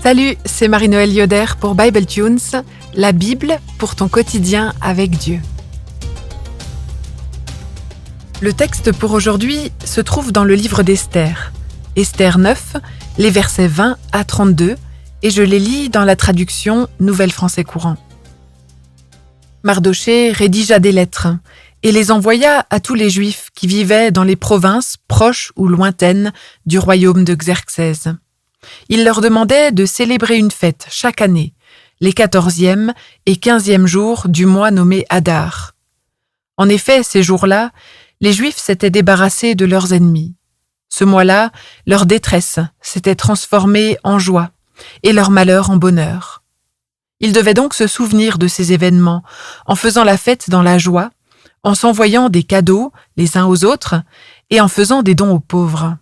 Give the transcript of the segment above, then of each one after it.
Salut, c'est Marie-Noëlle Yoder pour Bible Tunes, la Bible pour ton quotidien avec Dieu. Le texte pour aujourd'hui se trouve dans le livre d'Esther, Esther 9, les versets 20 à 32, et je les lis dans la traduction Nouvelle Français courant. Mardochée rédigea des lettres et les envoya à tous les Juifs qui vivaient dans les provinces proches ou lointaines du royaume de Xerxès. Il leur demandait de célébrer une fête chaque année, les 14e et 15e jours du mois nommé Adar. En effet, ces jours-là, les Juifs s'étaient débarrassés de leurs ennemis. Ce mois-là, leur détresse s'était transformée en joie et leur malheur en bonheur. Ils devaient donc se souvenir de ces événements en faisant la fête dans la joie, en s'envoyant des cadeaux les uns aux autres et en faisant des dons aux pauvres.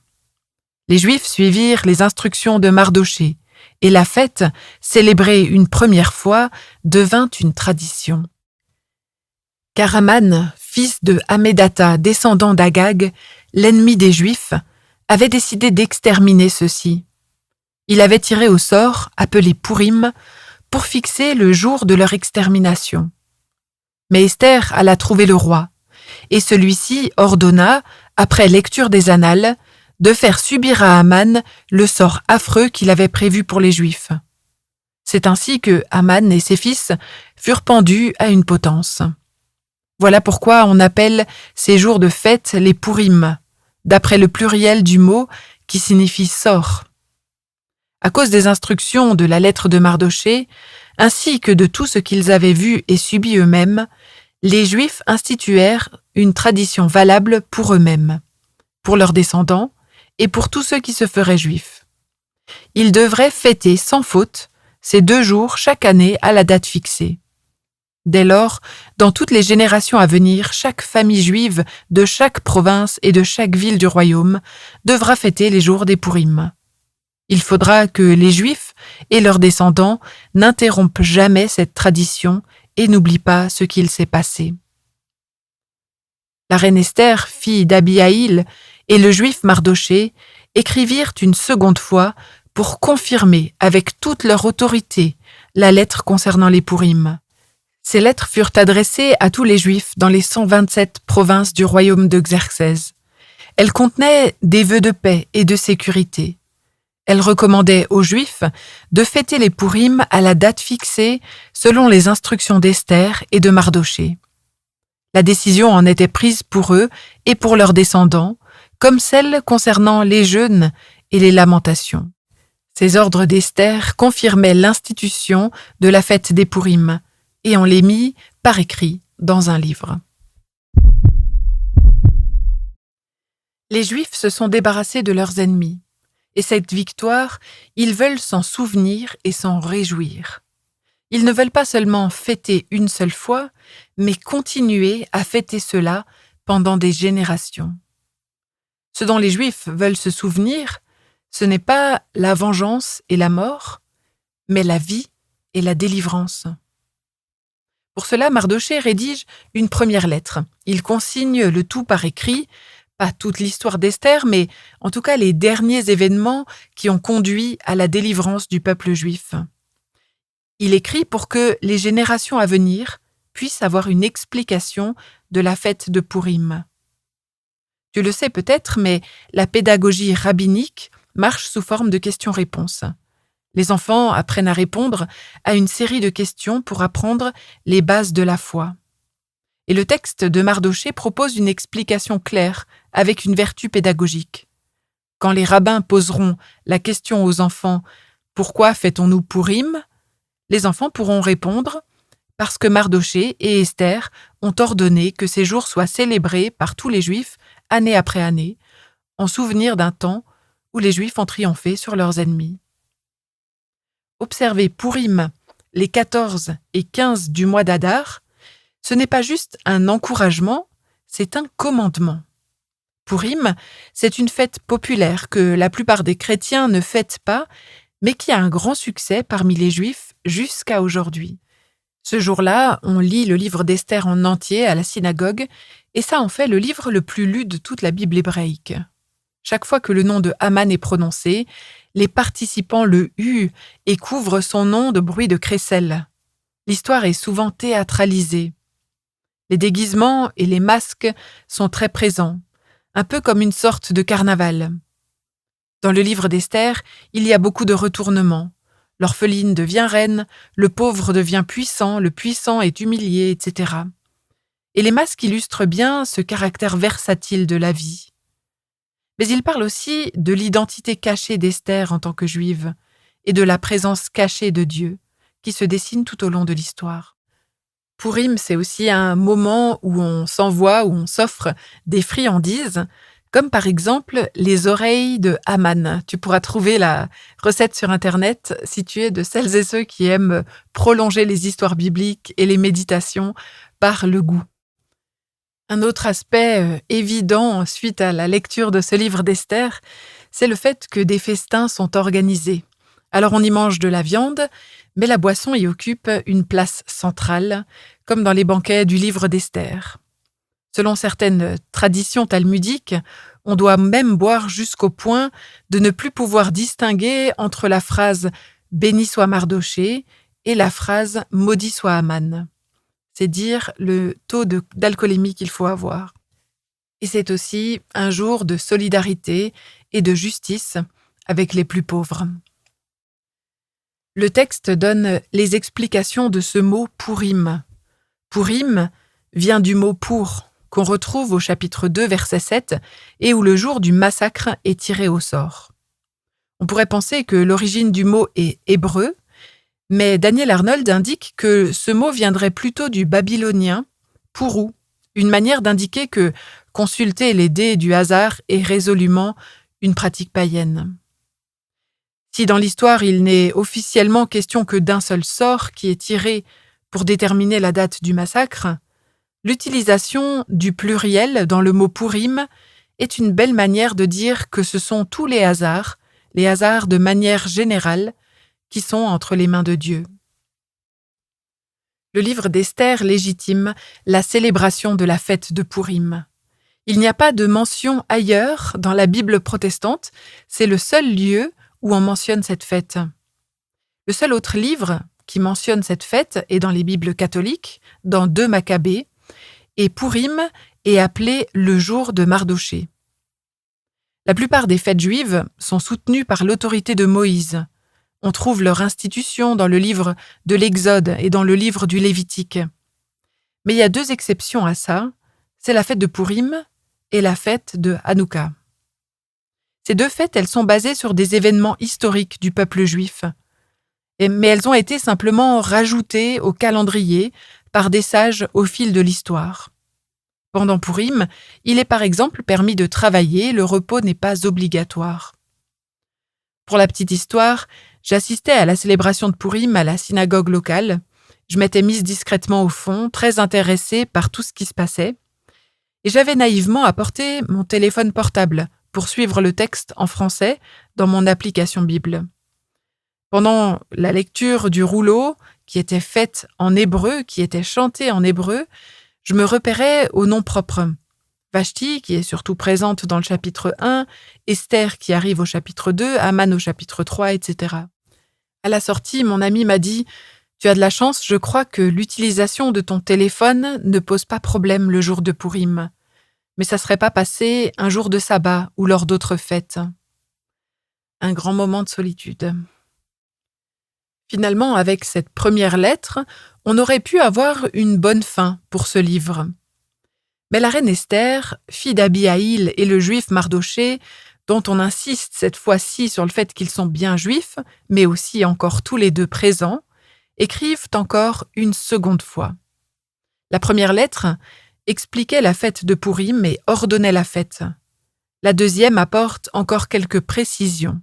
Les Juifs suivirent les instructions de Mardochée et la fête, célébrée une première fois, devint une tradition. Car Aman, fils de Hammédatha, descendant d'Agag, l'ennemi des Juifs, avait décidé d'exterminer ceux-ci. Il avait tiré au sort, appelé Pourim, pour fixer le jour de leur extermination. Mais Esther alla trouver le roi, et celui-ci ordonna, après lecture des annales, de faire subir à Aman le sort affreux qu'il avait prévu pour les Juifs. C'est ainsi que Aman et ses fils furent pendus à une potence. Voilà pourquoi on appelle ces jours de fête les Pourim, d'après le pluriel du mot qui signifie sort. À cause des instructions de la lettre de Mardochée, ainsi que de tout ce qu'ils avaient vu et subi eux-mêmes, les Juifs instituèrent une tradition valable pour eux-mêmes, pour leurs descendants et pour tous ceux qui se feraient juifs. Ils devraient fêter sans faute ces 2 jours chaque année à la date fixée. Dès lors, dans toutes les générations à venir, chaque famille juive de chaque province et de chaque ville du royaume devra fêter les jours des Pourim. Il faudra que les Juifs et leurs descendants n'interrompent jamais cette tradition et n'oublient pas ce qu'il s'est passé. La reine Esther, fille d'Abihaïl, et le Juif Mardochée écrivirent une seconde fois pour confirmer avec toute leur autorité la lettre concernant les Pourim. Ces lettres furent adressées à tous les Juifs dans les 127 provinces du royaume de Xerxès. Elles contenaient des vœux de paix et de sécurité. Elles recommandaient aux Juifs de fêter les Pourim à la date fixée selon les instructions d'Esther et de Mardochée. La décision en était prise pour eux et pour leurs descendants, comme celle concernant les jeûnes et les lamentations. Ces ordres d'Esther confirmaient l'institution de la fête des Pourim, et on les mit par écrit dans un livre. Les Juifs se sont débarrassés de leurs ennemis, et cette victoire, ils veulent s'en souvenir et s'en réjouir. Ils ne veulent pas seulement fêter une seule fois, mais continuer à fêter cela pendant des générations. Ce dont les Juifs veulent se souvenir, ce n'est pas la vengeance et la mort, mais la vie et la délivrance. Pour cela, Mardochée rédige une première lettre. Il consigne le tout par écrit, pas toute l'histoire d'Esther, mais en tout cas les derniers événements qui ont conduit à la délivrance du peuple juif. Il écrit pour que les générations à venir puissent avoir une explication de la fête de Pourim. Tu le sais peut-être, mais la pédagogie rabbinique marche sous forme de questions-réponses. Les enfants apprennent à répondre à une série de questions pour apprendre les bases de la foi. Et le texte de Mardochée propose une explication claire avec une vertu pédagogique. Quand les rabbins poseront la question aux enfants « Pourquoi fêtons-nous Pourim ?», les enfants pourront répondre « Parce que Mardochée et Esther ont ordonné que ces jours soient célébrés par tous les Juifs année après année, en souvenir d'un temps où les Juifs ont triomphé sur leurs ennemis. » Observer Pourim, les 14 et 15 du mois d'Adar, ce n'est pas juste un encouragement, c'est un commandement. Pourim, c'est une fête populaire que la plupart des chrétiens ne fêtent pas, mais qui a un grand succès parmi les Juifs jusqu'à aujourd'hui. Ce jour-là, on lit le livre d'Esther en entier à la synagogue, et ça en fait le livre le plus lu de toute la Bible hébraïque. Chaque fois que le nom de Haman est prononcé, les participants le huent et couvrent son nom de bruits de crécelles. L'histoire est souvent théâtralisée. Les déguisements et les masques sont très présents, un peu comme une sorte de carnaval. Dans le livre d'Esther, il y a beaucoup de retournements. L'orpheline devient reine, le pauvre devient puissant, le puissant est humilié, etc. Et les masques illustrent bien ce caractère versatile de la vie. Mais il parle aussi de l'identité cachée d'Esther en tant que juive et de la présence cachée de Dieu qui se dessine tout au long de l'histoire. Pourim, c'est aussi un moment où on s'envoie, où on s'offre des friandises, comme par exemple les oreilles de Haman. Tu pourras trouver la recette sur Internet si tu es de celles et ceux qui aiment prolonger les histoires bibliques et les méditations par le goût. Un autre aspect évident suite à la lecture de ce livre d'Esther, c'est le fait que des festins sont organisés. Alors on y mange de la viande, mais la boisson y occupe une place centrale, comme dans les banquets du livre d'Esther. Selon certaines traditions talmudiques, on doit même boire jusqu'au point de ne plus pouvoir distinguer entre la phrase « Béni soit Mardoché » et la phrase « Maudit soit Haman ». C'est dire le taux d'alcoolémie qu'il faut avoir. Et c'est aussi un jour de solidarité et de justice avec les plus pauvres. Le texte donne les explications de ce mot « Pourim ». Pourim vient du mot « pour » qu'on retrouve au chapitre 2, verset 7, et où le jour du massacre est tiré au sort. On pourrait penser que l'origine du mot est hébreu, mais Daniel Arnold indique que ce mot viendrait plutôt du babylonien « pourou », une manière d'indiquer que consulter les dés du hasard est résolument une pratique païenne. Si dans l'histoire il n'est officiellement question que d'un seul sort qui est tiré pour déterminer la date du massacre, l'utilisation du pluriel dans le mot Pourim est une belle manière de dire que ce sont tous les hasards de manière générale, qui sont entre les mains de Dieu. Le livre d'Esther légitime la célébration de la fête de Pourim. Il n'y a pas de mention ailleurs dans la Bible protestante, c'est le seul lieu où on mentionne cette fête. Le seul autre livre qui mentionne cette fête est dans les Bibles catholiques, dans 2 Maccabées, et Pourim est appelé le jour de Mardoché. La plupart des fêtes juives sont soutenues par l'autorité de Moïse. On trouve leur institution dans le livre de l'Exode et dans le livre du Lévitique. Mais il y a 2 exceptions à ça, c'est la fête de Pourim et la fête de Hanouka. Ces 2 fêtes, elles sont basées sur des événements historiques du peuple juif. Mais elles ont été simplement rajoutées au calendrier par des sages au fil de l'histoire. Pendant Pourim, il est par exemple permis de travailler, le repos n'est pas obligatoire. Pour la petite histoire, j'assistais à la célébration de Pourim à la synagogue locale. Je m'étais mise discrètement au fond, très intéressée par tout ce qui se passait. Et j'avais naïvement apporté mon téléphone portable pour suivre le texte en français dans mon application Bible. Pendant la lecture du rouleau, qui était faite en hébreu, qui était chantée en hébreu, je me repérais au nom propre. Vashti, qui est surtout présente dans le chapitre 1, Esther qui arrive au chapitre 2, Haman au chapitre 3, etc. À la sortie, mon ami m'a dit « Tu as de la chance, je crois que l'utilisation de ton téléphone ne pose pas problème le jour de Pourim. Mais ça serait pas passé un jour de sabbat ou lors d'autres fêtes. » Un grand moment de solitude. Finalement, avec cette première lettre, on aurait pu avoir une bonne fin pour ce livre. Mais la reine Esther, fille d'Abihaïl et le juif Mardoché, dont on insiste cette fois-ci sur le fait qu'ils sont bien juifs, mais aussi encore tous les 2 présents, écrivent encore une seconde fois. La première lettre expliquait la fête de Pourim et ordonnait la fête. La deuxième apporte encore quelques précisions.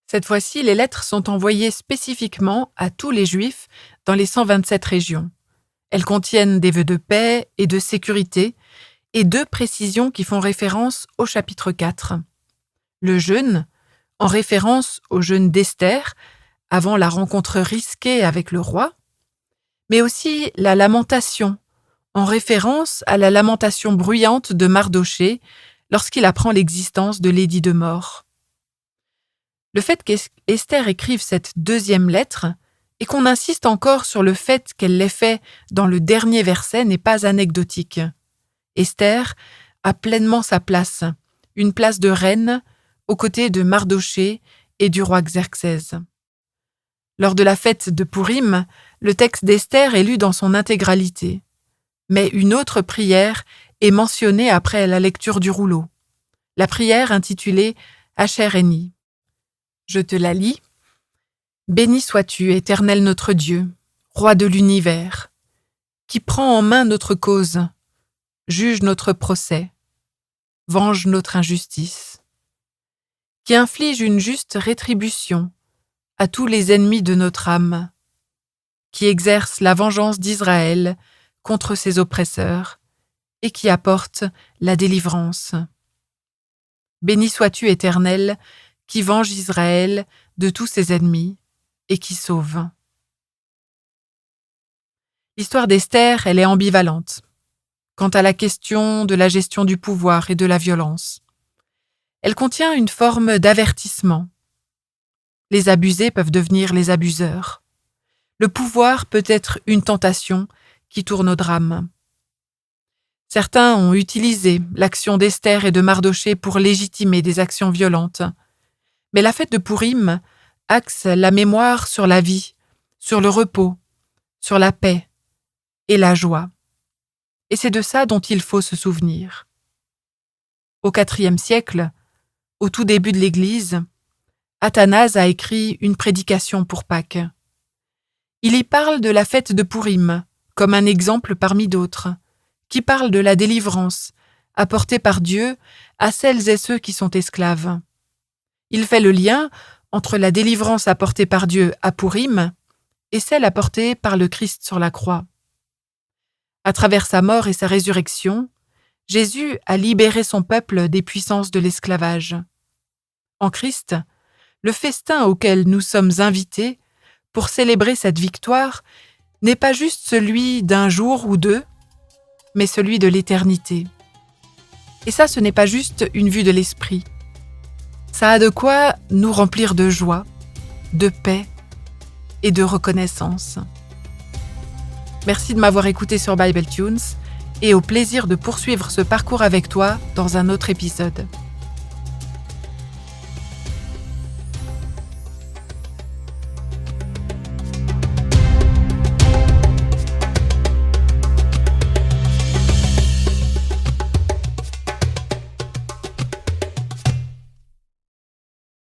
Cette fois-ci, les lettres sont envoyées spécifiquement à tous les Juifs dans les 127 régions. Elles contiennent des vœux de paix et de sécurité et 2 précisions qui font référence au chapitre 4. Le jeûne, en référence au jeûne d'Esther, avant la rencontre risquée avec le roi, mais aussi la lamentation, en référence à la lamentation bruyante de Mardoché lorsqu'il apprend l'existence de l'édit de mort. Le fait qu'Esther écrive cette deuxième lettre et qu'on insiste encore sur le fait qu'elle l'ait fait dans le dernier verset n'est pas anecdotique. Esther a pleinement sa place, une place de reine aux côtés de Mardochée et du roi Xerxès. Lors de la fête de Pourim, le texte d'Esther est lu dans son intégralité. Mais une autre prière est mentionnée après la lecture du rouleau. La prière intitulée Asher Eni. Je te la lis. Béni sois-tu, Éternel notre Dieu, Roi de l'univers, qui prend en main notre cause, juge notre procès, venge notre injustice, qui inflige une juste rétribution à tous les ennemis de notre âme, qui exerce la vengeance d'Israël contre ses oppresseurs et qui apporte la délivrance. Béni sois-tu, Éternel, qui venge Israël de tous ses ennemis et qui sauve. L'histoire d'Esther, elle est ambivalente quant à la question de la gestion du pouvoir et de la violence. Elle contient une forme d'avertissement. Les abusés peuvent devenir les abuseurs. Le pouvoir peut être une tentation qui tourne au drame. Certains ont utilisé l'action d'Esther et de Mardochée pour légitimer des actions violentes. Mais la fête de Pourim axe la mémoire sur la vie, sur le repos, sur la paix et la joie. Et c'est de ça dont il faut se souvenir. Au IVe siècle, au tout début de l'Église, Athanase a écrit une prédication pour Pâques. Il y parle de la fête de Pourim, comme un exemple parmi d'autres, qui parle de la délivrance apportée par Dieu à celles et ceux qui sont esclaves. Il fait le lien entre la délivrance apportée par Dieu à Pourim et celle apportée par le Christ sur la croix. À travers sa mort et sa résurrection, Jésus a libéré son peuple des puissances de l'esclavage. En Christ, le festin auquel nous sommes invités pour célébrer cette victoire n'est pas juste celui d'un jour ou deux, mais celui de l'éternité. Et ça, ce n'est pas juste une vue de l'esprit. Ça a de quoi nous remplir de joie, de paix et de reconnaissance. Merci de m'avoir écouté sur Bible Tunes et au plaisir de poursuivre ce parcours avec toi dans un autre épisode.